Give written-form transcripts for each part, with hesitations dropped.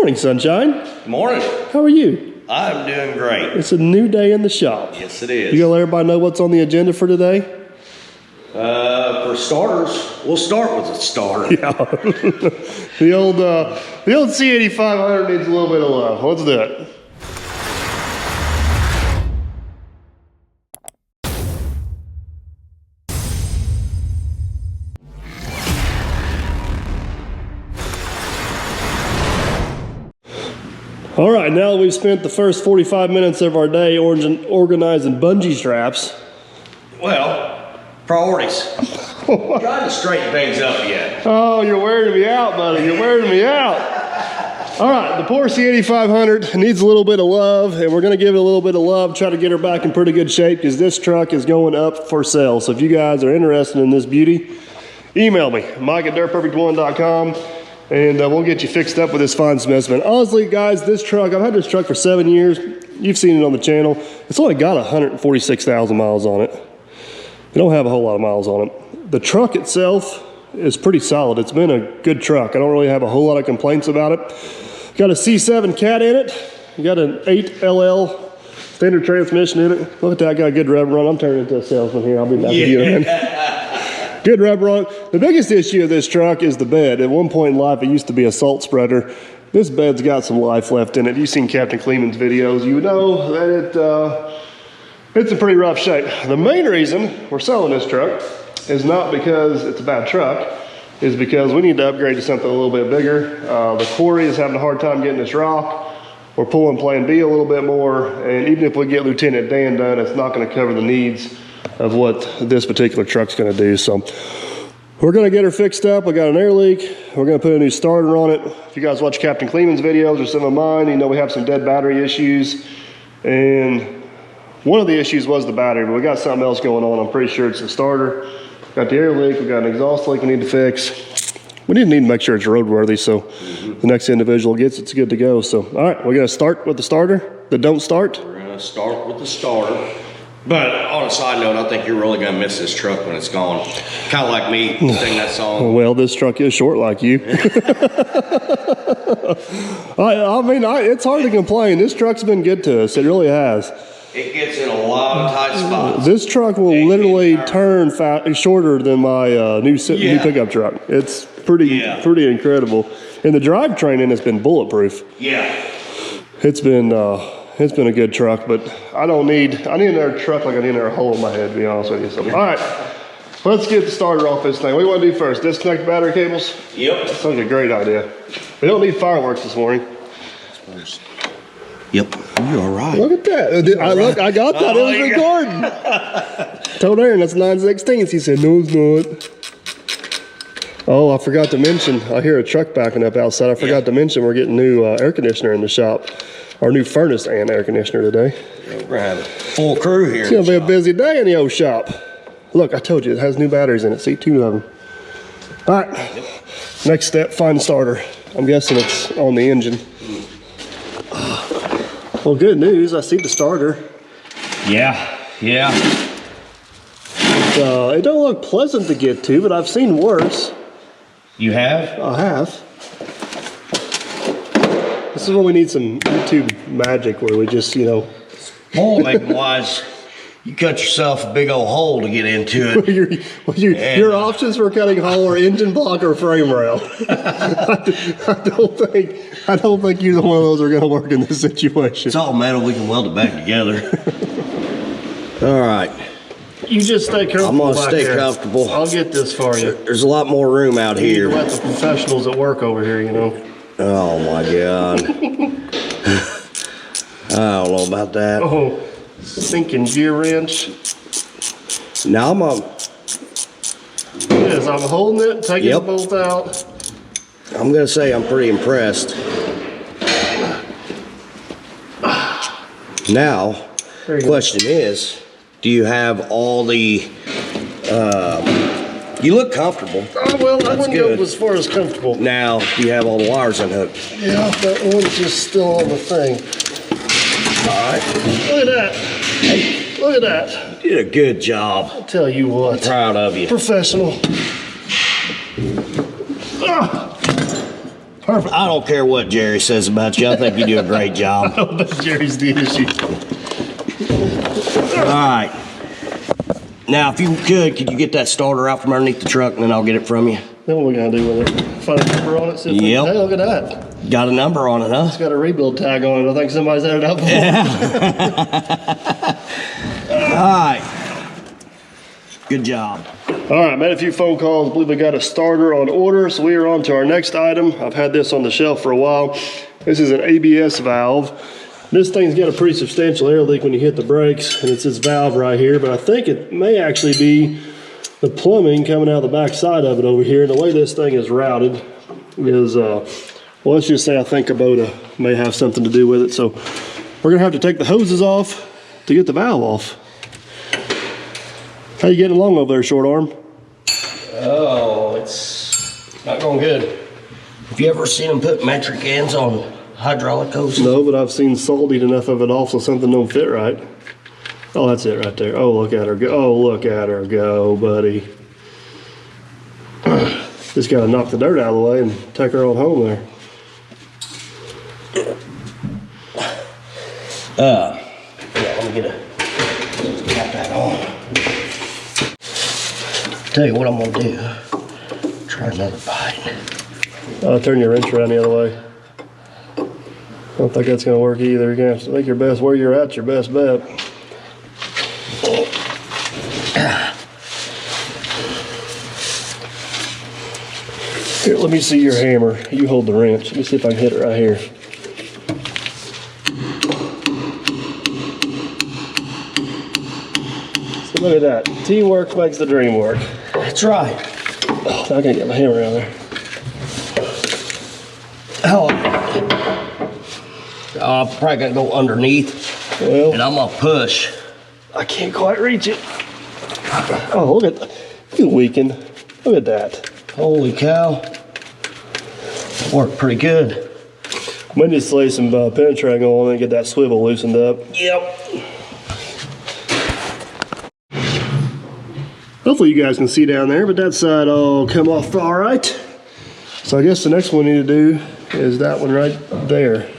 morning, sunshine. Morning. How are you? I'm doing great. It's a new day in the shop. Yes, it is. You gonna let everybody know what's on the agenda for today? For starters, we'll start with the starter. Yeah. the old C8500 needs a little bit of love. Let's do it. All right, now that we've spent the first 45 minutes of our day organizing bungee straps. Well, priorities. Trying to straighten things up yet. Oh, you're wearing me out, buddy. You're wearing me out. All right, the poor C8500 needs a little bit of love, and we're going to give it a little bit of love, try to get her back in pretty good shape, because this truck is going up for sale. So if you guys are interested in this beauty, email me, mike@dirtperfect1.com. and we'll get you fixed up with this fine specimen. Honestly, guys, this truck, I've had this truck for 7 years. You've seen it on the channel. It's only got 146,000 miles on it. It don't have a whole lot of miles on it. The truck itself is pretty solid. It's been a good truck. I don't really have a whole lot of complaints about it. Got a C7 cat in it. You got an 8LL standard transmission in it. Look at that, got a good rev run. I'm turning into a salesman here. I'll be back with you in a minute. Good rub run. The biggest issue of this truck is the bed. At one point in life, it used to be a salt spreader. This bed's got some life left in it. You've seen Captain Kleeman's videos. You know that it's in pretty rough shape. The main reason we're selling this truck is not because it's a bad truck, is because we need to upgrade to something a little bit bigger. The quarry is having a hard time getting this rock. We're pulling Plan B a little bit more, and even if we get Lieutenant Dan done, it's not going to cover the needs of what this particular truck's going to do. So we're going to get her fixed up. We got an air leak. We're going to put a new starter on it. If you guys watch Captain Kleeman's videos or some of mine, you know we have some dead battery issues, and one of the issues was the battery, but we got something else going on. I'm pretty sure it's the starter. Got the air leak. We got an exhaust leak we need to fix. We need to make sure it's roadworthy, so the next individual gets it's good to go. So all right, we're going to start with the starter that don't start. We're going to start with the starter. But on a side note, I think you're really going to miss this truck when it's gone. Kind of like me sing that song. Well, this truck is short like you. I mean, it's hard to complain. This truck's been good to us. It really has. It gets in a lot of tight spots. This truck will literally turn shorter than my new pickup truck. It's pretty incredible. And the drivetrain in it's been bulletproof. Yeah. It's been a good truck, but I need another truck like I need another hole in my head, to be honest with you. So, all right, let's get the starter off this thing. What do you want to do first? Disconnect the battery cables? Yep. That sounds like a great idea. We don't need fireworks this morning. Yep. You're all right. Look at that. I got that. It was recording. Told Aaron that's 9/16. He said, no, it's not. Oh, I forgot to mention, I hear a truck backing up outside. I forgot to mention we're getting new air conditioner in the shop. Our new furnace and air conditioner today. We're having a full crew here. It's going to be a busy day in the old shop. Look, I told you, it has new batteries in it. See, 2 of them. All right, next step, find the starter. I'm guessing it's on the engine. Well, good news, I see the starter. Yeah. It don't look pleasant to get to, but I've seen worse. You have? I have. This is where we need some YouTube magic, where we just, Hole making wise, you cut yourself a big old hole to get into it. your options for cutting hole are engine block or frame rail. I don't think either one of those are going to work in this situation. It's all metal. We can weld it back together. All right. You just stay comfortable. I'm gonna stay comfortable. I'll get this for you. There's a lot more room out here. You let the professionals at work over here, Oh my God. I don't know about that. Oh, sinking gear wrench. Now I'm on. Yes, I'm holding it, taking the bolt out. I'm gonna say I'm pretty impressed. Now, the question is, do you have all the, you look comfortable. Oh, well, I wouldn't go as far as comfortable. Now, do you have all the wires unhooked? Yeah, that one's just still on the thing. All right. Look at that. Hey, look at that. You did a good job. I'll tell you what. I'm proud of you. Professional. Perfect. I don't care what Jerry says about you. I think you do a great job. I don't think Jerry's the issue. All right. Now, if you could you get that starter out from underneath the truck, and then I'll get it from you? Then what are we gonna do with it? Find a number on it? See if we- Yep. Hey, look at that. Got a number on it, huh? It's got a rebuild tag on it. I think somebody's had it out before. All right. Good job. All right, made a few phone calls. I believe we got a starter on order, so we are on to our next item. I've had this on the shelf for a while. This is an ABS valve. This thing's got a pretty substantial air leak when you hit the brakes, and it's this valve right here, but I think it may actually be the plumbing coming out the back side of it over here. And the way this thing is routed is, well, let's just say I think Kubota may have something to do with it. So we're gonna have to take the hoses off to get the valve off. How you getting along over there, short arm? Oh, it's not going good. Have you ever seen them put metric ends on hydraulic hoses? No, but I've seen salted enough of it off so something don't fit right. Oh, that's it right there. Oh, look at her go. Oh, look at her go, buddy. Just got to knock the dirt out of the way and take her on home there. Yeah, let me get tap that on. Tell you what I'm gonna do. Try another bite. Turn your wrench around the other way. I don't think that's gonna work either. You're gonna have to make your best, where you're at, your best bet. Here, let me see your hammer. You hold the wrench. Let me see if I can hit it right here. So look at that. Teamwork makes the dream work. That's right. Oh, I can't get my hammer out there. Oh, I'm probably gonna go underneath, Well, and I'm gonna push. I can't quite reach it. Oh, look at that. You weakened. Look at that. Holy cow. Worked pretty good. We need to lay some penetrating on and get that swivel loosened up. Yep. Hopefully you guys can see down there, but that side all come off all right. So I guess the next one we need to do is that one right there.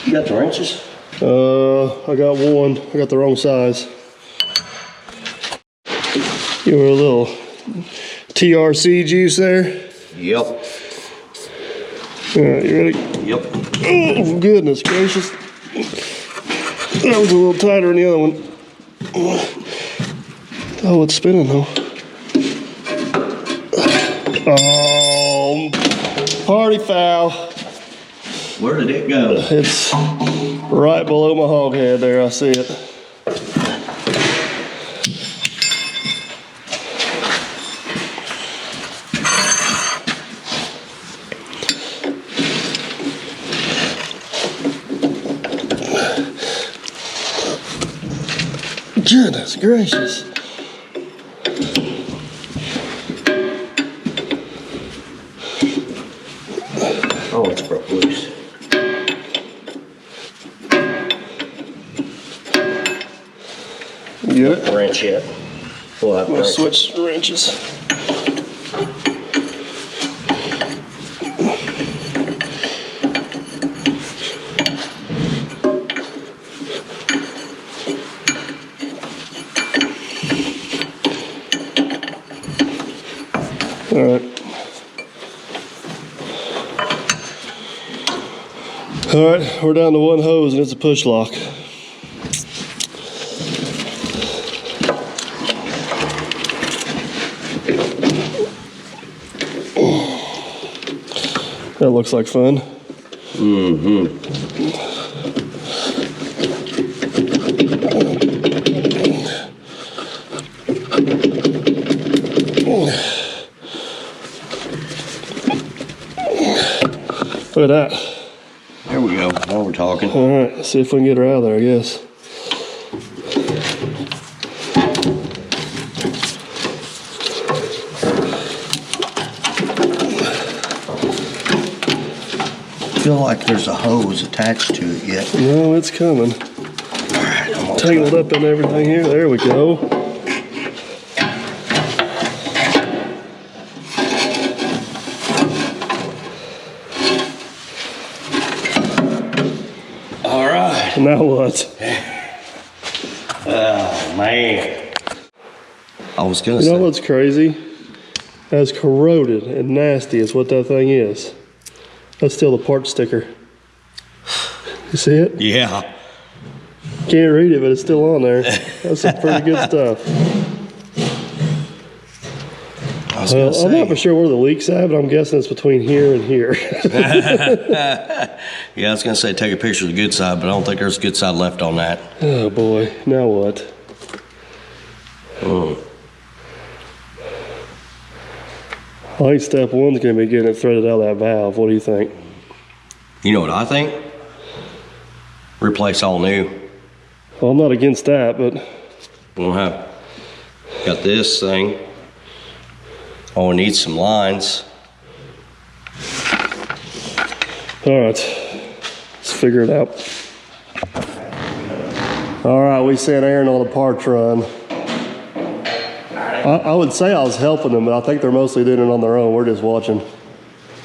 You got the wrenches? I got one. I got the wrong size. You were a little TRC juice there. Yep. All right, you ready? Yep. Oh, goodness gracious. That was a little tighter than the other one. Oh, it's spinning though. Oh, party foul. Where did it go? It's right below my hog head there, I see it. Goodness gracious. Oh, it's broke loose. You get it? Wrench yet? We'll have I'm gonna to switch wrenches. All right. All right, we're down to one hose and it's a push lock. That looks like fun. Mm-hmm. Look at that. There we go. Now we're talking. All right, let's see if we can get her out of there, I guess. I feel like there's a hose attached to it yet. No, it's coming. All right, I'm gonna Tangled up in everything here. There we go. Now what? Oh, man. I was going to You know say. what's crazy? As corroded and nasty as what that thing is. That's still the part sticker. You see it? Yeah. Can't read it, but it's still on there. That's some pretty good stuff. Well, I'm not for sure where the leak's at, but I'm guessing it's between here and here. Yeah, I was going to say take a picture of the good side, but I don't think there's a good side left on that. Oh boy, now what? I think step one's going to be getting it threaded out of that valve. What do you think? You know what I think? Replace all new. Well, I'm not against that, but We'll have got this thing. Oh, we need some lines. all right, let's figure it out. All right, we sent Aaron on a parts run. I would say I was helping them, but I think they're mostly doing it on their own. We're just watching.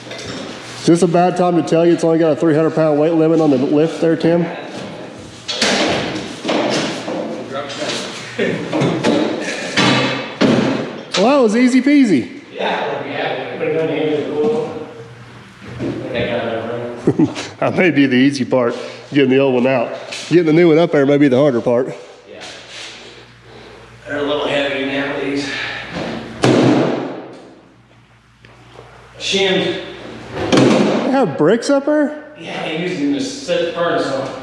Is this a bad time to tell you it's only got a 300-pound weight limit on the lift there, Tim? Well, that was easy peasy. That may be the easy part, getting the old one out. Getting the new one up there may be the harder part. Yeah. They're a little heavy now, these. Shimmed. They have bricks up there? Yeah, they used them to set the furnace on.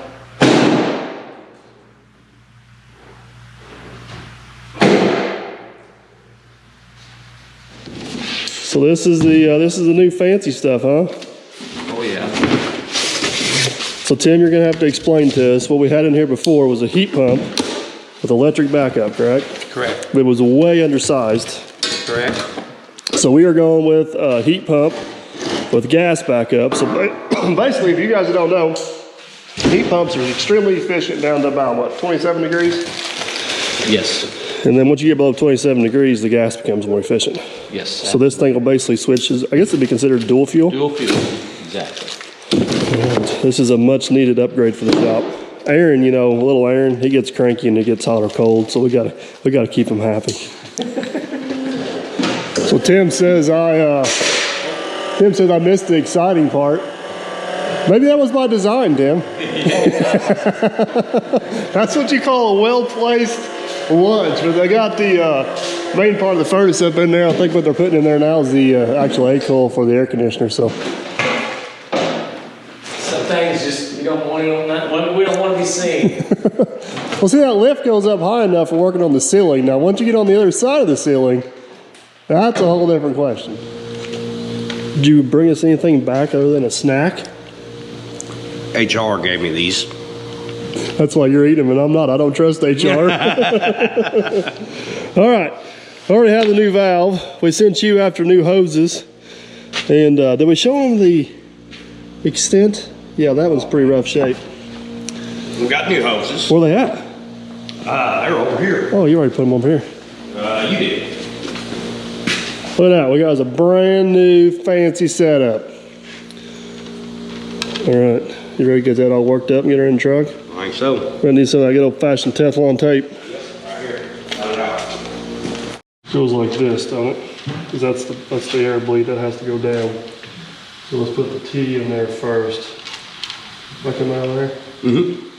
So this is the new fancy stuff, huh? Oh, yeah. So Tim, you're gonna have to explain to us, what we had in here before was a heat pump with electric backup, correct? Correct. It was way undersized. Correct. So we are going with a heat pump with gas backup. So basically, if you guys don't know, heat pumps are extremely efficient down to about, what, 27 degrees? Yes. And then once you get below 27 degrees, the gas becomes more efficient. Yes. So this thing will basically switch, I guess it'd be considered dual fuel. Dual fuel. Exactly. This is a much needed upgrade for the shop. Aaron, you know, little Aaron, he gets cranky and it gets hot or cold, so we gotta keep him happy. So Tim says I missed the exciting part. Maybe that was by design, Tim. That's what you call a well-placed lunch. But they got the main part of the furnace up in there. I think what they're putting in there now is the actual A-coil for the air conditioner. So Some things just, we don't want it on that, we don't want to be seen. well, see, that lift goes up high enough for working on the ceiling. Now, once you get on the other side of the ceiling, that's a whole different question. Did you bring us anything back other than a snack? HR gave me these. That's why you're eating them and I'm not. I don't trust HR. All right. Already have the new valve. We sent you after new hoses. And did we show them the extent? Yeah, that one's pretty rough shape. We got new hoses. Where they at? They're over here. Oh, you already put them over here. You did. Look at that. We got us a brand new fancy setup. All right. You ready to get that all worked up and get her in the truck? I think so. We're gonna need some of that good old-fashioned Teflon tape. Right here. Goes like this, don't it? Because that's the air bleed that has to go down. So let's put the T in there first. Back them out of there. Mm-hmm.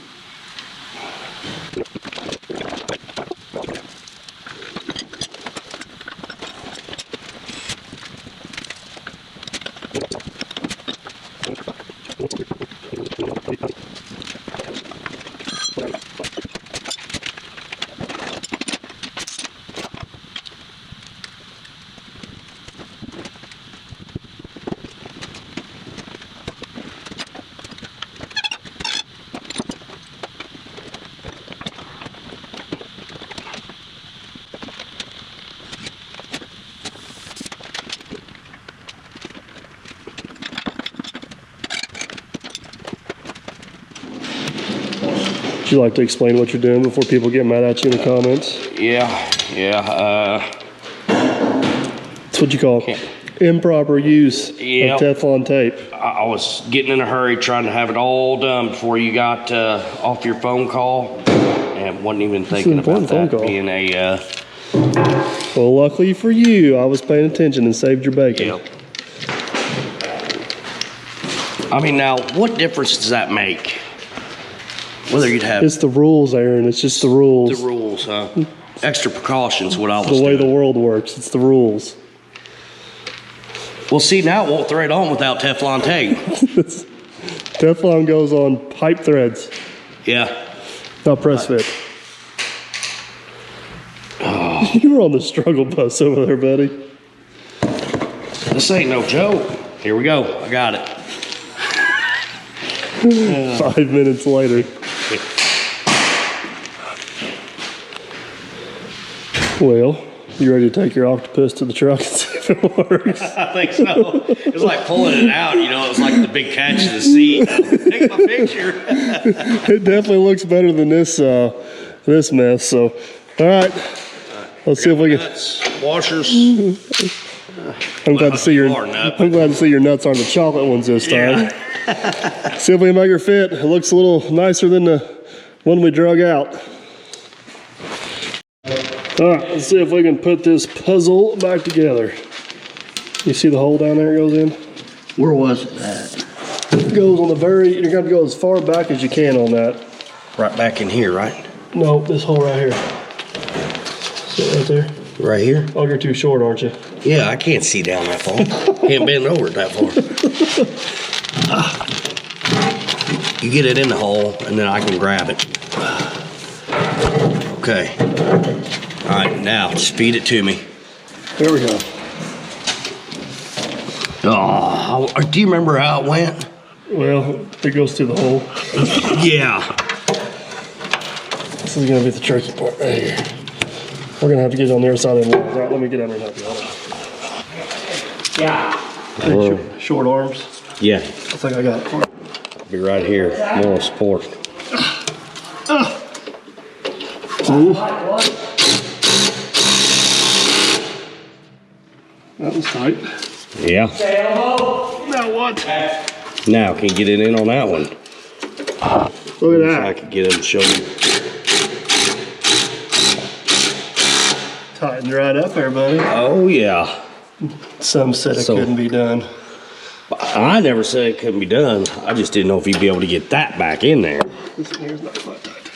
Would you like to explain what you're doing before people get mad at you in the comments? Yeah. That's what you call improper use Yep. of Teflon tape. I was getting in a hurry trying to have it all done before you got off your phone call, and wasn't even thinking about important phone that call. being a. Well, luckily for you, I was paying attention and saved your bacon. Yep. I mean, now, what difference does that make? Whether you'd have It's the rules, Aaron. It's just the rules. the rules, huh? Extra precautions, what I was The way doing. the world works. It's the rules. Well, see, now it won't thread on without Teflon tape. Teflon goes on pipe threads, Yeah. not press fit. You were on the struggle bus over there, buddy. This ain't no joke. Here we go. I got it. 5 minutes later. Well, you ready to take your octopus to the truck and see if it works? I think so. It was like pulling it out, you know, it was like the big catch of the sea. Take my picture. It definitely looks better than this this mess. So, all right, let's see if we can. Nuts, washers. I'm glad to see your. hard enough. I'm glad to see your nuts aren't the chocolate ones this time. See if we can make her fit. It looks a little nicer than the one we drug out. All right, let's see if we can put this puzzle back together. You see the hole down there it goes in? Where was it at? It goes on the very, you're gonna go as far back as you can on that. Right back in here, right? No, this hole right here. See it right there? Right here? Oh, you're too short, aren't you? Yeah, I can't see down that far. Can't bend over it that far. You get it in the hole, and then I can grab it. Okay. All right, now just feed it to me. There we go. Oh, do you remember how it went? Well, it goes through the hole. Yeah. This is gonna be the tricky part right here. We're gonna have to get it on the other side of the wall. All right, let me get under and help you. Hold on. Yeah. Short arms. Yeah. I think I got it. Be right here. Moral support. Ooh. That was tight. Yeah. Now what? Now, can you get it in on that one? Look at I that. could get it and show you. Tightened right up there, buddy. Oh, yeah. Some said it So- couldn't be done. I never said it couldn't be done. I just didn't know if you'd be able to get that back in there. This one here's not quite tight.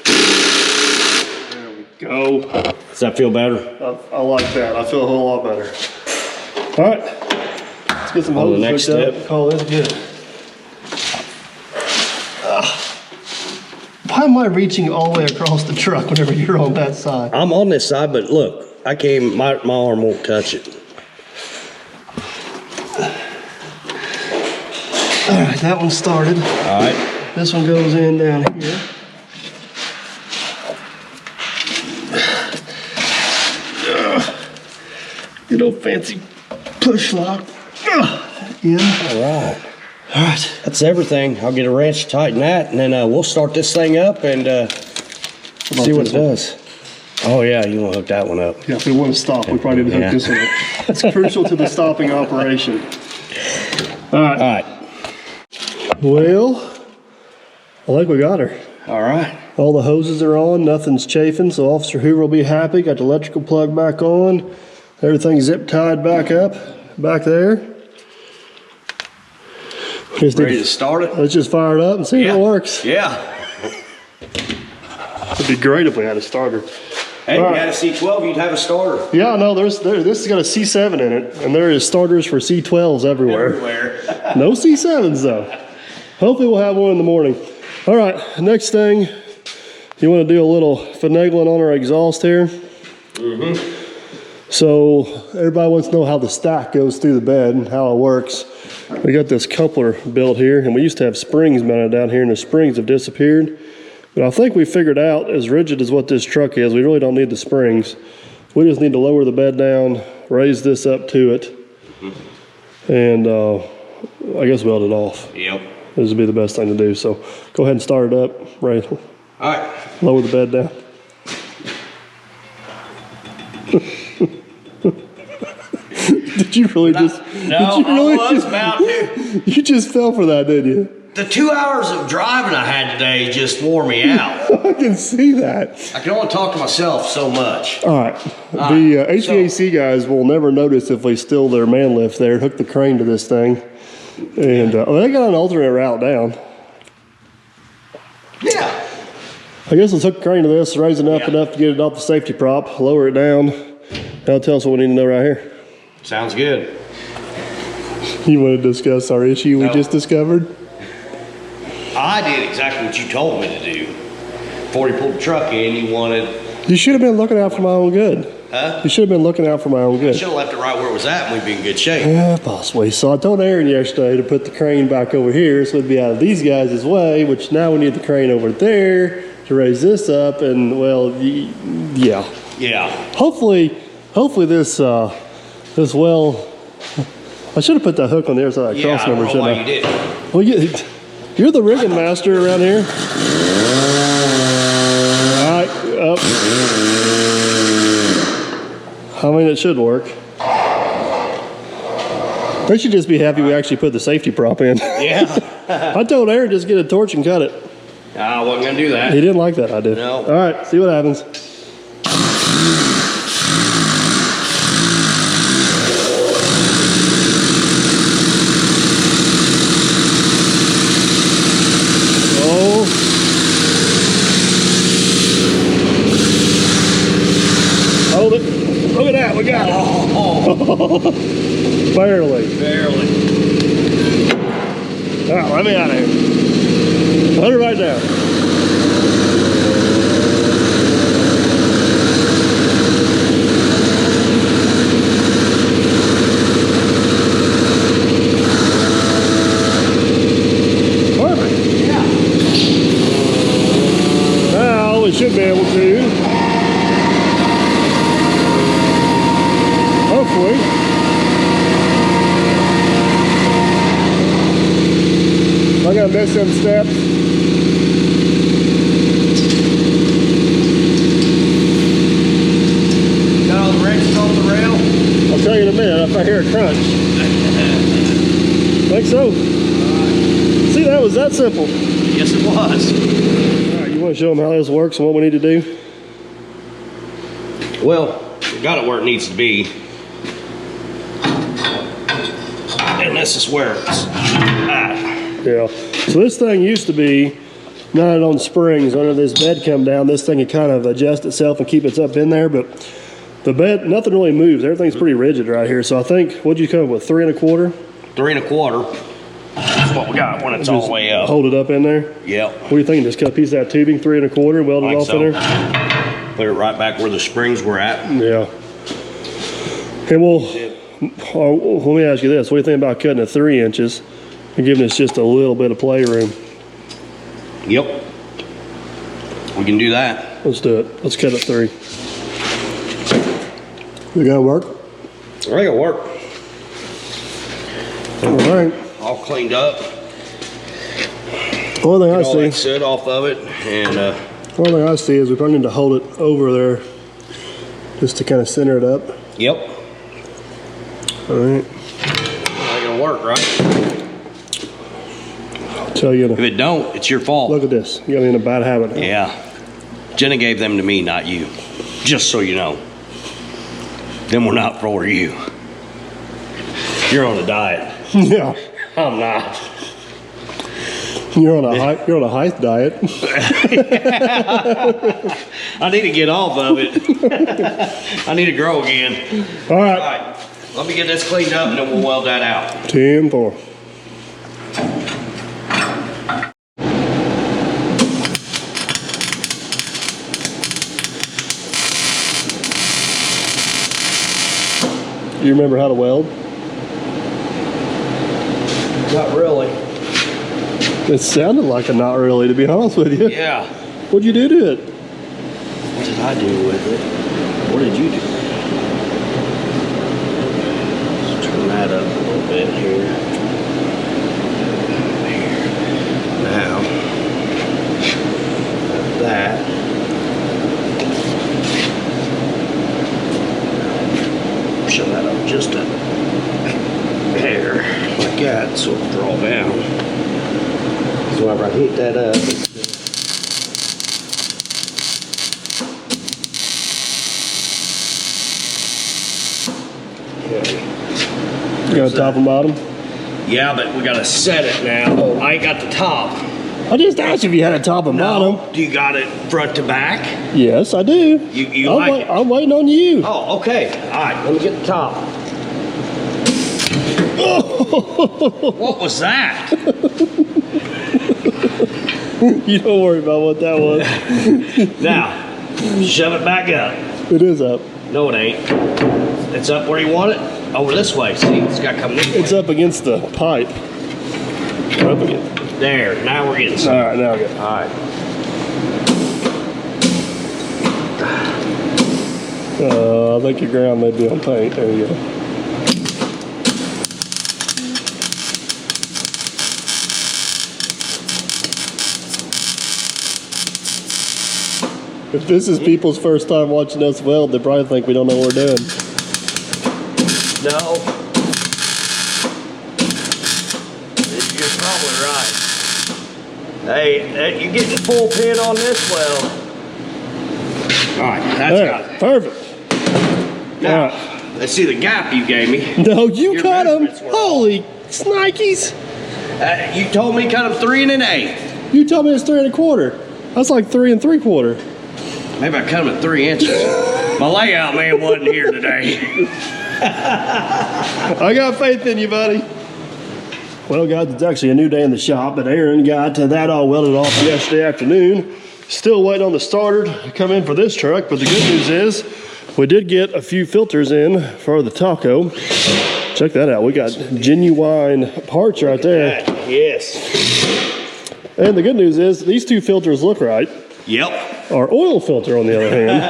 There we go. Does that feel better? I like that. I feel a whole lot better. All right. Let's get some On the hoses next hooked up. step. Call this good. Why am I reaching all the way across the truck whenever you're on that side? I'm on this side, but look, I came, my arm won't touch it. All right, that one started. All right. This one goes in down here. Good old fancy push lock. In. All right. All right. That's everything. I'll get a wrench to tighten that, and then we'll start this thing up and see what it does. Oh, yeah, you want to hook that one up. Yeah, if we want to stop, we probably need to hook Yeah. this one up. It's crucial to the stopping operation. All right. All right. Well, I think we got her. All right. All the hoses are on, nothing's chafing, so Officer Hoover will be happy. Got the electrical plug back on. Everything's zip tied back up, back there. We just need Ready to start it? let's just fire it up and see if it works. Yeah. It'd be great if we had a starter. Hey, All if right. you had a C12, you'd have a starter. Yeah, no, this has got a C7 in it, and there is starters for C12s everywhere. Everywhere. No C7s though. Hopefully we'll have one in the morning. All right, next thing, you want to do a little finagling on our exhaust here. So everybody wants to know how the stack goes through the bed and how it works. We got this coupler built here, and we used to have springs mounted down here, and the springs have disappeared. But I think we figured out, as rigid as what this truck is, we really don't need the springs. We just need to lower the bed down, raise this up to it, and I guess weld it off. Yep. This would be the best thing to do. So go ahead and start it up, right? All right. Lower the bed down. Did you really just? No, did you really I was about to. You just fell for that, didn't you? The 2 hours of driving I had today just wore me out. I can see that. I can only talk to myself so much. All right. The HVAC guys will never notice if we steal their man lift there, hook the crane to this thing. And they got an alternate route down. Yeah. I guess let's hook the crane to this, raise it up enough to get it off the safety prop, lower it down. That'll tell us what we need to know right here. Sounds good. You want to discuss our issue we just discovered? I did exactly what you told me to do. Before you pulled the truck in, you wanted... You should have been looking out for my own good. Huh? You should have been looking out for my own good. Should have left it right where it was at and we'd be in good shape. Yeah, possibly. So I told Aaron yesterday to put the crane back over here so it'd be out of these guys' way, which now we need the crane over there to raise this up, and well, yeah. Yeah. Hopefully this well. I should have put that hook on the other side of that cross member, shouldn't I? You did. Well, you're the rigging master around here. All right, up. I mean, it should work. They should just be happy we actually put the safety prop in. Yeah. I told Aaron just get a torch and cut it. I wasn't going to do that. He didn't like that idea. No. All right, see what happens. Oh. Hold it. Look at that, we got it. Oh. Barely. Barely. All right, let me out of here. Put it right down. Perfect. Yeah. Now we should be able to, hopefully, I gotta miss some steps. Got all the wrenches on the rail? I'll tell you in a minute if I hear a crunch. Think so? See, that was that simple. Yes, it was. All right, you want to show them how this works and what we need to do? Well, we got it where it needs to be. And this is where it's at. Yeah. So this thing used to be mounted on springs under this bed come down. This thing would kind of adjust itself and keep it up in there, but the bed, nothing really moves. Everything's pretty rigid right here. So I think, what'd you come up with, 3 1/4? 3 1/4. That's what we got when it's all the way up. Hold it up in there? Yep. What do you think? Just cut a piece of that tubing, 3 1/4, weld it off in there? Put it right back where the springs were at. Yeah. And let me ask you this. What do you think about cutting it 3 inches and giving us just a little bit of playroom? Yep. We can do that. Let's do it. Let's cut it 3. You gotta work? I think it'll work. All right. All cleaned up. Only thing I Get all that see. soot off of it, and Only thing I see is we probably need to hold it over there just to kind of center it up. yep. All right. I think it'll work, right? I'll tell you in If a, it don't, it's your fault. look at this. You got me in a bad habit now. Yeah. Jenna gave them to me, not you. Just so you know. Them were not for you. You're on a diet. Yeah. I'm not. You're on a height diet. I need to get off of it. I need to grow again. All All right. right. Let me get this cleaned up and then we'll weld that out. 10-4. You remember how to weld? Not really. It sounded like a not really, to be honest with you. Yeah. What'd you do to it? What did I do with it? What did you do? Let's turn that up a little bit here. Now, that. Show that up just a got, so it'll draw down. So whenever I hit that up, You got top and bottom? yeah, but we gotta set it now. Oh, I ain't got the top. I just asked if you had a top and bottom. Do you got it front to back? Yes, I do. You like it? I'm waiting on you. Oh, okay. All right, let me get the top. What was that? You don't worry about what that was. Now, shove it back up. It is up. No, it ain't. It's up where you want it. Over this way. See, it's got to come this way. It's up against the pipe. Up again. There. Now we're getting some. All right, now I got it. All right. I think your ground may be on paint. There you go. If this is people's first time watching us weld, they probably think we don't know what we're doing. No. You're probably right. Hey, you get the full pin on this weld. All right, that's There, got it. perfect. Now, All right. let's see the gap you gave me. No, you Your cut them. measurements were Holy snikes. You told me cut them 3 1/8. You told me it's 3 1/4. That's like 3 3/4. Maybe I cut them at 3 inches. My layout man wasn't here today. I got faith in you, buddy. Well, guys, it's actually a new day in the shop, but Aaron got that all welded off yesterday afternoon. Still waiting on the starter to come in for this truck, but the good news is we did get a few filters in for the taco. Check that out. We got genuine parts right there. Yes. And the good news is these two filters look right. Yep. Our oil filter, on the other hand,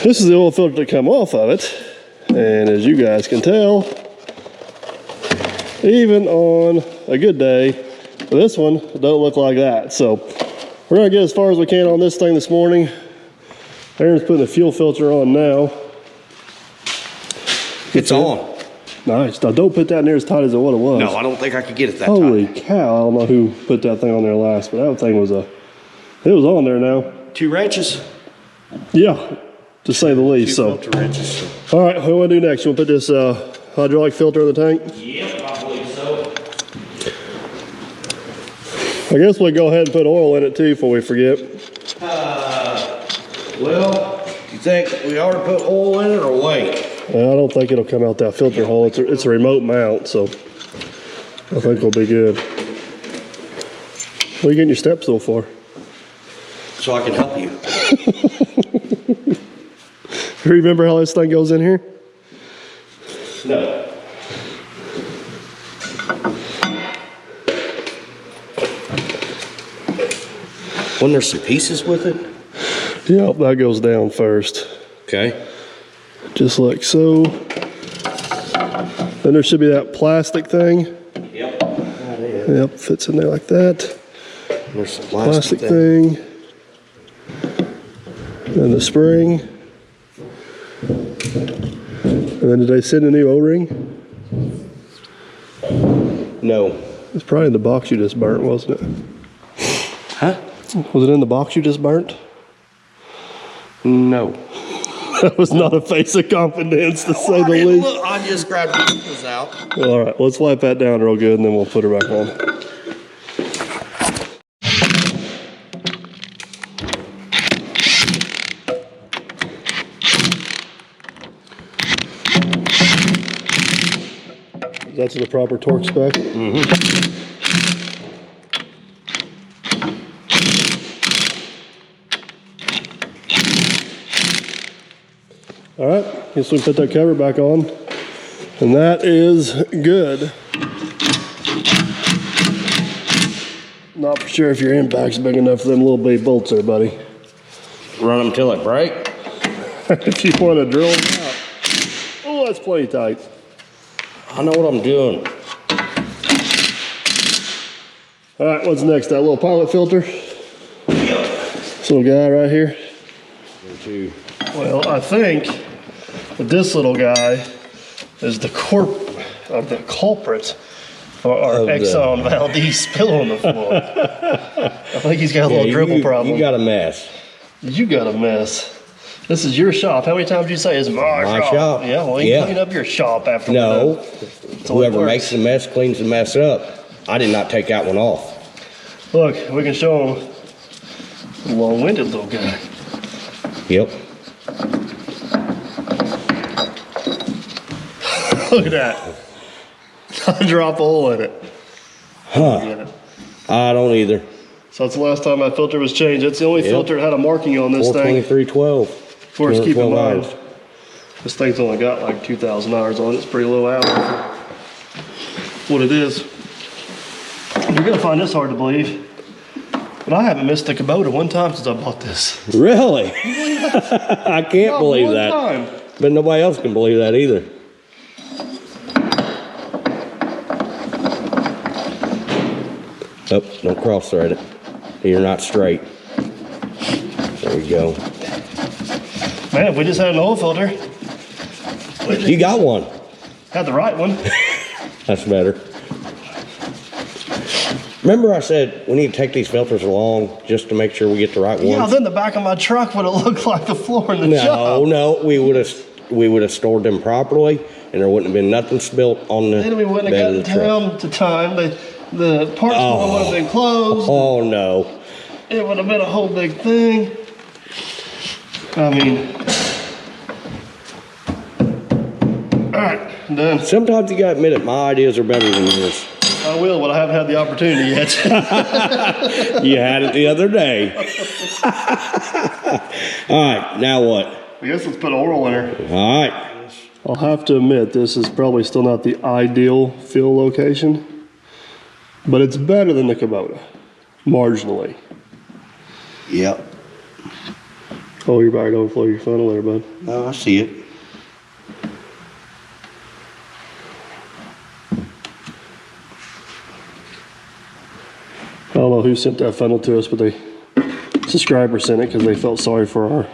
this is the oil filter to come off of it. And as you guys can tell, even on a good day, this one don't look like that. So we're gonna get as far as we can on this thing this morning. Aaron's putting the fuel filter on now. It's on. Nice. Now don't put that near as tight as what it was. No, I don't think I could get it that Holy tight. cow, I don't know who put that thing on there last, but that thing was it was on there now. 2 wrenches. Yeah, to say the least. 2 So, filter wrenches. all right, what do we want to do next? You want to put this hydraulic filter in the tank? Yep, I believe so. I guess we'll go ahead and put oil in it too before we forget. Well, you think we ought to put oil in it or wait? I don't think it'll come out that filter hole. It's a remote mount, so I think we'll be good. What are you getting your step stool for? So I can help you. You remember how this thing goes in here? No. Wasn't there some pieces with it? Yep, that goes down first. Okay. Just like so. Then there should be that plastic thing. Yep. Yep, fits in there like that. There's some Plastic thing. And the spring. And then did they send a new O-ring? No. It's probably in the box you just burnt, wasn't it? Huh? Was it in the box you just burnt? No. That was not a face of confidence, to say the least. Look, I just grabbed the pickles out. All right, let's wipe that down real good, and then we'll put her back on. That's the proper torque spec? Mm-hmm. All right, guess we can put that cover back on. And that is good. Not for sure if your impact's big enough for them little bitty bolts there, buddy. Run them till it break. If you want to drill them out. Oh, that's plenty tight. I know what I'm doing. All right, what's next? That little pilot filter? This little guy right here? Well, I think that this little guy is the of the culprit for our Exxon Valdez spill on the floor. I think he's got a little dribble problem. You got a mess. You got a mess. This is your shop. How many times did you say it's my shop? Yeah, well, you clean up your shop after No. So Whoever makes the mess cleans the mess up. I did not take that one off. Look, we can show him the long-winded little guy. Yep. Look at that. I drop a hole in it. Huh. I don't either. So that's the last time my filter was changed. It's the only filter that had a marking on this thing. 42312. Of course, keep in mind, hours. this thing's only got like 2,000 hours on it. It's pretty low hour for what it is. You're gonna find this hard to believe, but I haven't missed a Kubota one time since I bought this. Really? I can't believe one that. time. But nobody else can believe that either. Oh, don't cross thread it. You're not straight. There you go. Man, if we just had an oil filter, You got one. had the right one. That's better. Remember I said we need to take these filters along just to make sure we get the right Yeah, ones? then the back of my truck would have looked like the floor in the shop. No, we would have stored them properly, and there wouldn't have been nothing spilt on the Then we wouldn't bed have of the gotten truck. down to time. The parts store would have been closed. Oh no! It would have been a whole big thing. I mean, all right, I'm done. Sometimes you gotta admit it. My ideas are better than yours. I will, but I haven't had the opportunity yet. You had it the other day. All right, now what? I guess let's put oil in her. All right. I'll have to admit, this is probably still not the ideal fill location, but it's better than the Kubota, marginally. Yep. Oh, you're about to overflow your funnel there, bud. Oh, I see it. I don't know who sent that funnel to us, but subscribers sent it because they felt sorry for our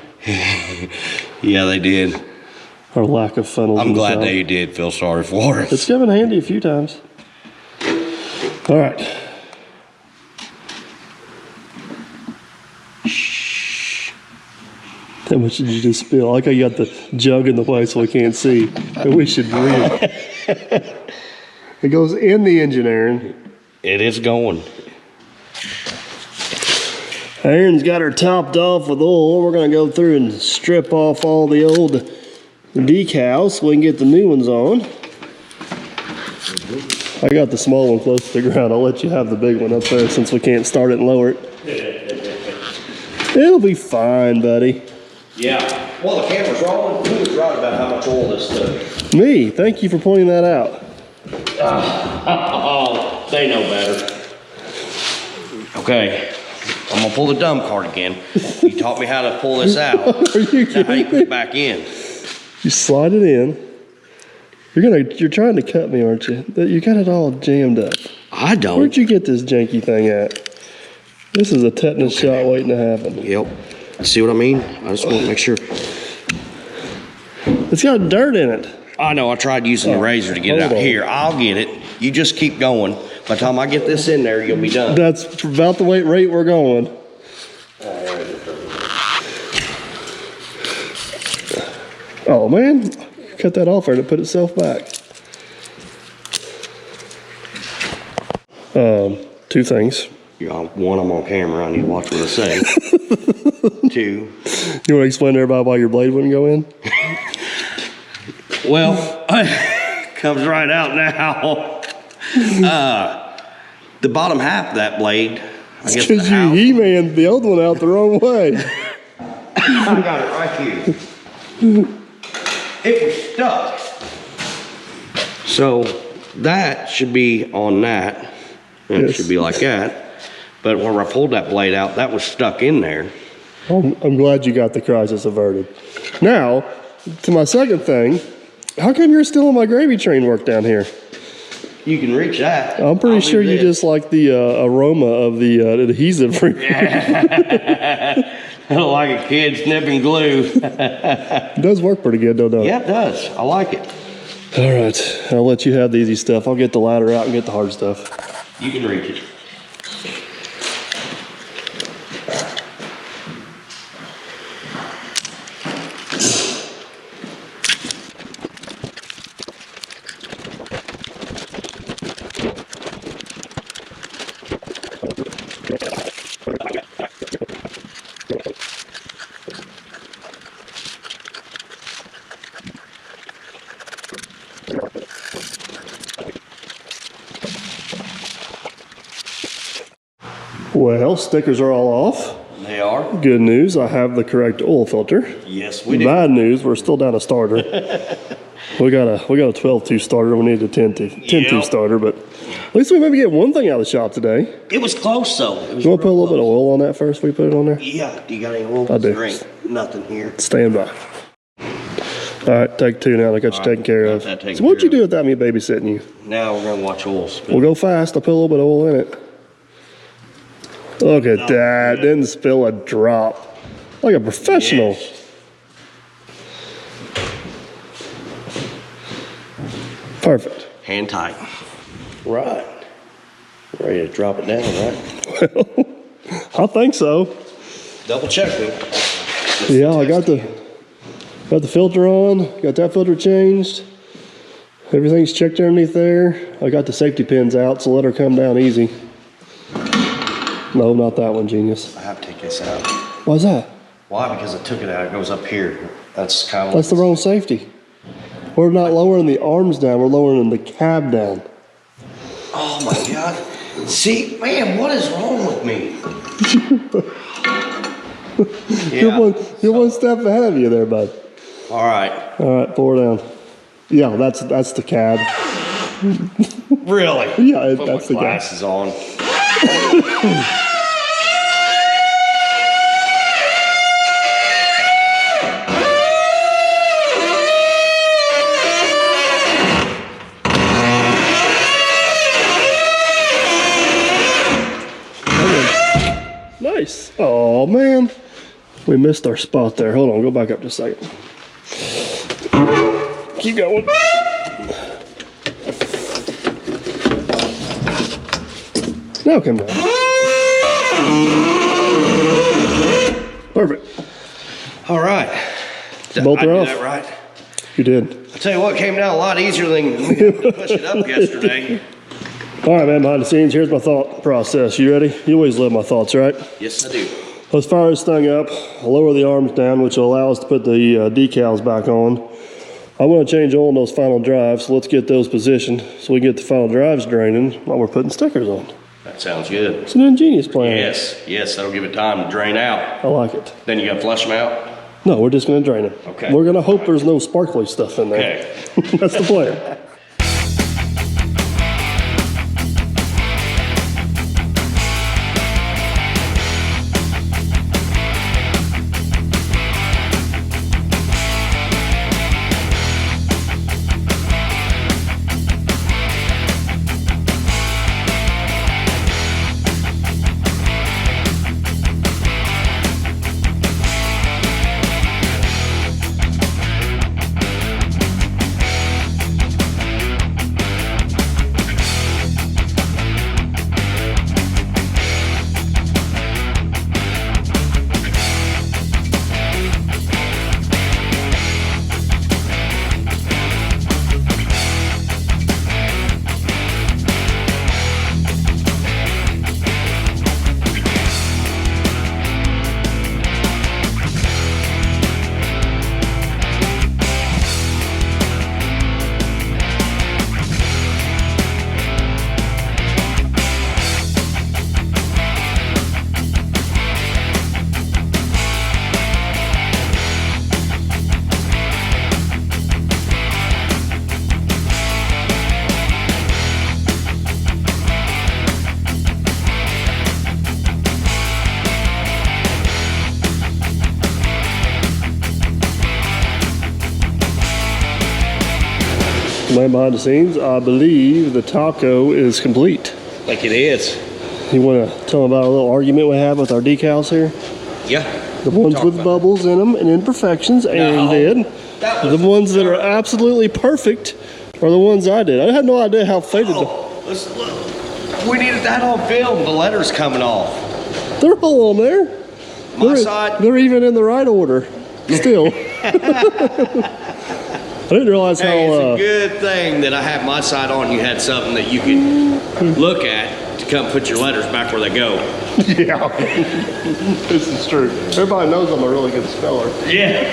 Yeah, they did. lack of funnels. I'm in the glad shop. they did feel sorry for us. It's come in handy a few times. All right. How much did you just spill? I like how you got the jug in the way so we can't see. And we should breathe. It goes in the engine, Aaron. It is going. Aaron's got her topped off with oil. We're going to go through and strip off all the old decals so we can get the new ones on. I got the small one close to the ground. I'll let you have the big one up there since we can't start it and lower it. It'll be fine, buddy. Yeah. Well, the camera's rolling. Who was right about how much oil this took? Me. Thank you for pointing that out. Oh, they know better. Okay, I'm gonna pull the dumb card again. You taught me how to pull this out. Are you Now how you kidding put me? it back in. You slide it in. You're trying to cut me, aren't you? You got it all jammed up. I don't. Where'd you get this janky thing at? This is a tetanus shot waiting to happen. Yep. See what I mean? I just want to make sure. It's got dirt in it. I know, I tried using the razor to get it out. hold on. Here, I'll get it. You just keep going. By the time I get this in there, you'll be done. That's about the rate we're going. Oh man, cut that off there and it put itself back. Two things. One, I'm on camera. I need to watch what I say. Two. You want to explain to everybody why your blade wouldn't go in? Well, comes right out now. The bottom half of that blade, I guess the Because you house, He-Man the old one out the wrong way. I got it right here. It was stuck. So that should be on that. And it Yes. should be like that. But where I pulled that blade out, that was stuck in there. I'm glad you got the crisis averted. Now, to my second thing, how come you're still on my gravy train work down here? You can reach that. I'm pretty I'll sure do you this. just like the aroma of the adhesive. Like a kid snipping glue. It does work pretty good, don't it? Yeah, it does. I like it. All right, I'll let you have the easy stuff. I'll get the ladder out and get the hard stuff. You can reach it. Well, stickers are all off. They are. Good news, I have the correct oil filter. Yes, we do. Bad news, we're still down a starter. we got a 12-2 starter. We need a 10-2 starter, but at least we maybe get one thing out of the shop today. It was close though. You want to put a little bit of oil on that first? We put it on there. Yeah. Do you got any oil? I do. Drink. Nothing here. Stand by. All right, take two now. I got you taken care of. Got that taken So what'd you care do without me babysitting you? Now we're gonna watch oil spill. We'll go fast. I'll put a little bit of oil in it. Look at that. Good. Didn't spill a drop. Like a professional. Yes. Perfect. Hand tight. Right. Ready to drop it down, right? Well, I think so. Double check me. Yeah, I got the filter on. Got that filter changed. Everything's checked underneath there. I got the safety pins out, so let her come down easy. No, not that one, genius. I have to take this out. Why's that? Why? Because I took it out. It goes up here. That's kind of. That's the wrong safety. We're not lowering the arms down. We're lowering the cab down. Oh my God. See, man, what is wrong with me? You're one step ahead of you there, bud. All right. All right, pour down. Yeah, that's the cab. Really? Yeah, Put that's my the cab. glasses on. Nice. Oh man, we missed our spot there. Hold on, go back up just a second. Keep going. Now come down. Perfect. All right. Both I are did off. that right. You did. I tell you what, came down a lot easier than we had to push it up yesterday. All right, man, behind the scenes, here's my thought process. You ready? You always love my thoughts, right? Yes, I do. Let's fire this thing up, lower the arms down, which will allow us to put the decals back on. I'm going to change oil in those final drives, so let's get those positioned so we can get the final drives draining while we're putting stickers on. That sounds good. It's an ingenious plan. Yes, that'll give it time to drain out. I like it. Then you got to flush them out. No, we're just going to drain it. Okay. We're going to hope there's no sparkly stuff in there. Okay. That's the plan. Man behind the scenes, I believe the taco is complete. Like it is. You want to tell them about a little argument we had with our decals here? Yeah. The ones with bubbles in them and imperfections, and then that the was- ones that are absolutely perfect Or the ones I did. I had no idea how faded Oh, let's look. We needed that on film. The letters coming off. they're all on there. My side. They're even in the right order. Still. I didn't realize how. Hey, it's a good thing that I have my side on. You had something that you could look at to come put your letters back where they go. Yeah, this is true. Everybody knows I'm a really good speller. Yeah.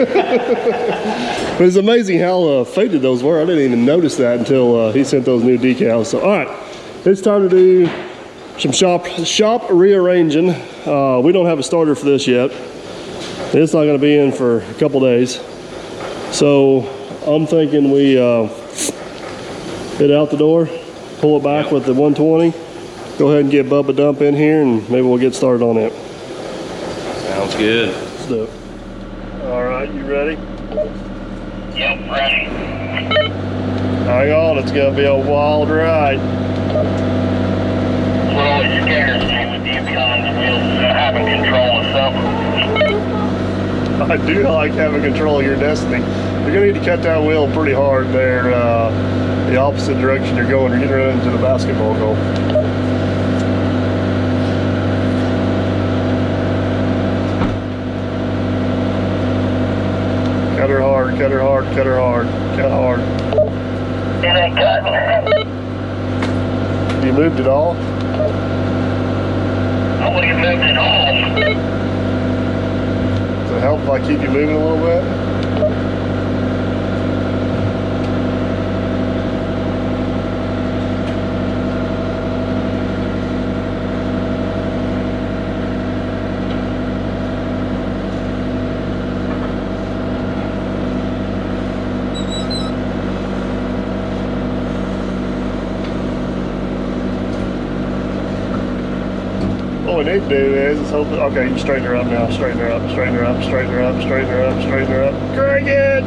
But it's amazing how faded those were. I didn't even notice that until he sent those new decals. So, all right, it's time to do some shop rearranging. We don't have a starter for this yet. It's not going to be in for a couple days. So I'm thinking we hit out the door, pull it back with the 120. Go ahead and get Bubba Dump in here, and maybe we'll get started on it. Sounds good. Let's do it. All right, you ready? Yep, ready. Hang on, it's gonna be a wild ride. What always scares me with Yukons is having control of something. I do like having control of your destiny. You're gonna need to cut that wheel pretty hard there, the opposite direction you're going. You're getting right into the basketball goal. Cut her hard, cut her hard, cut her hard, cut hard. It ain't cutting. You moved it all? I would have moved it all. Does it help if I keep you moving a little bit? What we need to do is hope that, okay, you straighten her up now. Straighten her up, straighten her up, straighten her up, straighten her up, straighten her up. Crank it!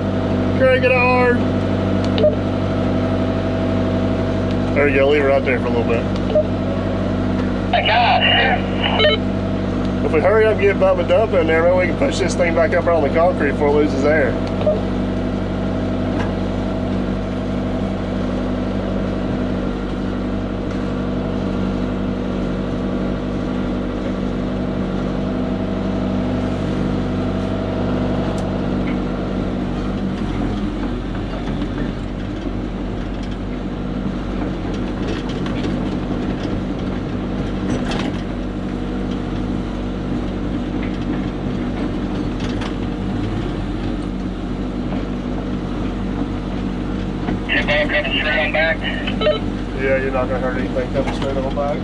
Crank it hard! There you go, leave her out there for a little bit. I got it. If we hurry up and get Bubba Dump in there, maybe we can push this thing back up around the concrete before it loses air. Coming straight on back. Yeah, you're not gonna hurt anything coming straight on back.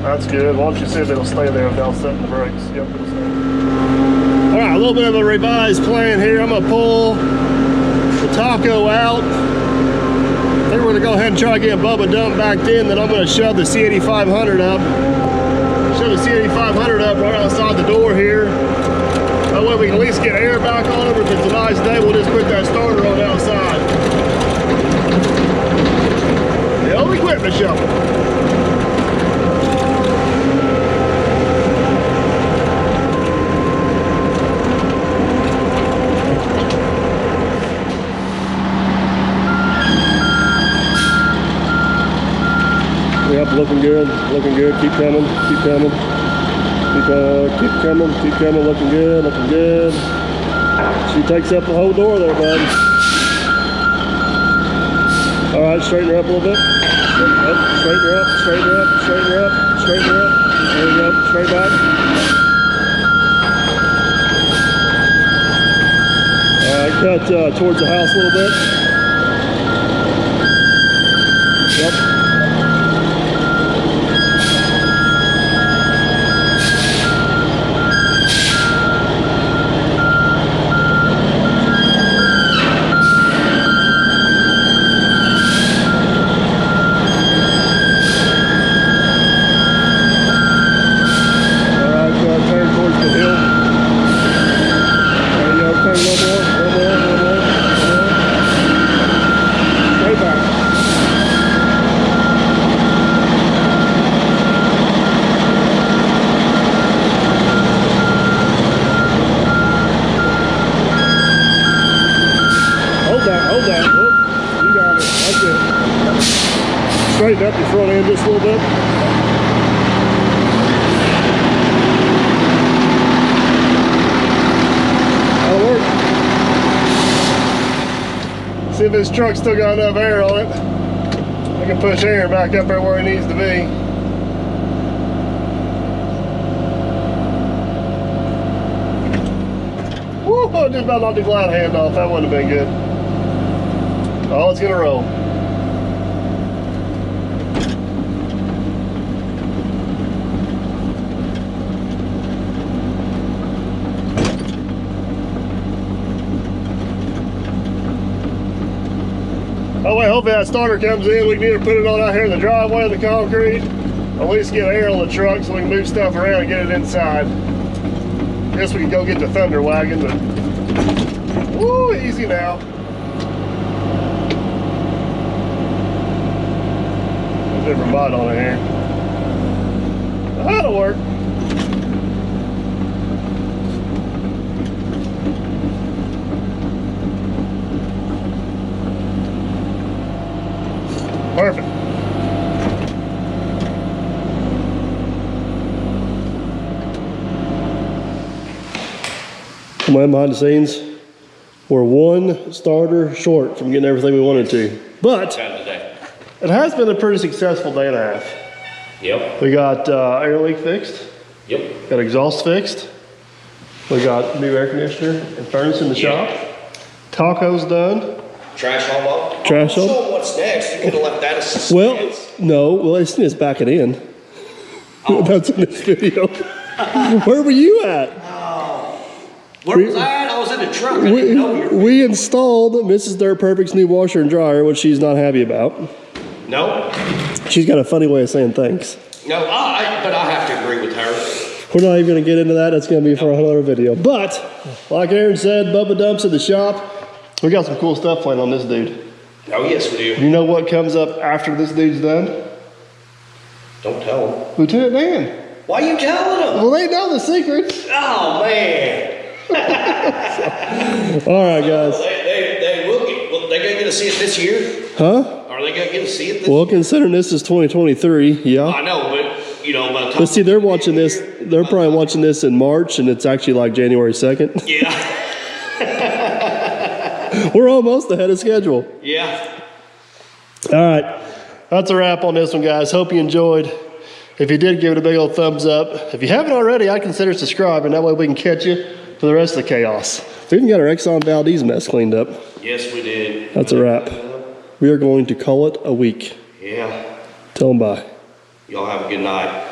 That's good. Why don't you see if it'll stay there without setting the brakes? Yep, it'll stay. All right, a little bit of a revised plan here. I'm gonna pull the taco out. I think we're gonna go ahead and try to get Bubba Dump backed in, then I'm gonna shove the C8500 up. Shove the C8500 up right outside the door here. That way we can at least get air back on it. If it's a nice day, we'll just put that starter on the outside. The old equipment shuffle. Yep, looking good, looking good. Keep coming, keep coming. Keep coming, keep coming. Looking good, looking good. She takes up the whole door there, bud. All right, straighten her up a little bit. Straighten her up, straighten her up, straighten her up, straighten her up. There you go, straight back. All right, cut towards the house a little bit. Yep. straighten up your front end just a little bit. That'll work. See if this truck's still got enough air on it. I can push air back up there where it needs to be. Woo, I just about knocked the glide hand off. That wouldn't have been good. Oh, it's gonna roll. Oh wait, hopefully that starter comes in. We can either put it on out here in the driveway of the concrete, or at least get air on the truck so we can move stuff around and get it inside. Guess we can go get the Thunder wagon, but woo, easy now. There's a different bite on it here. That'll work. Perfect. Come on, behind the scenes, we're one starter short from getting everything we wanted to. But it has been a pretty successful day and a half. Yep. We got air leak fixed. Yep. Got exhaust fixed. We got new air conditioner and furnace in the shop. Taco's done. Trash haul up. Trash haul. So what's next? You could have left that as suspense. Well, no. Well, as soon as back it in. Oh. That's in this video. Where were you at? Where was I at? I was in the truck. I didn't know you were. We installed Mrs. Dirt Perfect's new washer and dryer, which she's not happy about. No. She's got a funny way of saying thanks. No, but I have to agree with her. We're not even going to get into that. That's going to be for another video. But, like Aaron said, Bubba Dumps at the shop. We got some cool stuff planned on this dude. Oh, yes, we do. You know what comes up after this dude's done? Don't tell them. Lieutenant Dan. Why are you telling them? Well, they know the secrets. Oh, man. All right, guys. They will get, well, they gonna get to see it this year? Huh? Are they gonna get to see it this Well, year? considering this is 2023, yeah. I know, but, you know, by the time. But see, they're watching this, they're probably watching this in March, and it's actually like January 2nd. Yeah. We're almost ahead of schedule. Yeah. All right. That's a wrap on this one, guys. Hope you enjoyed. If you did, give it a big old thumbs up. If you haven't already, I'd consider subscribing. That way we can catch you for the rest of the chaos. We even got our Exxon Valdez mess cleaned up. Yes, we did. That's a wrap. We are going to call it a week. Yeah. Tell them bye. Y'all have a good night.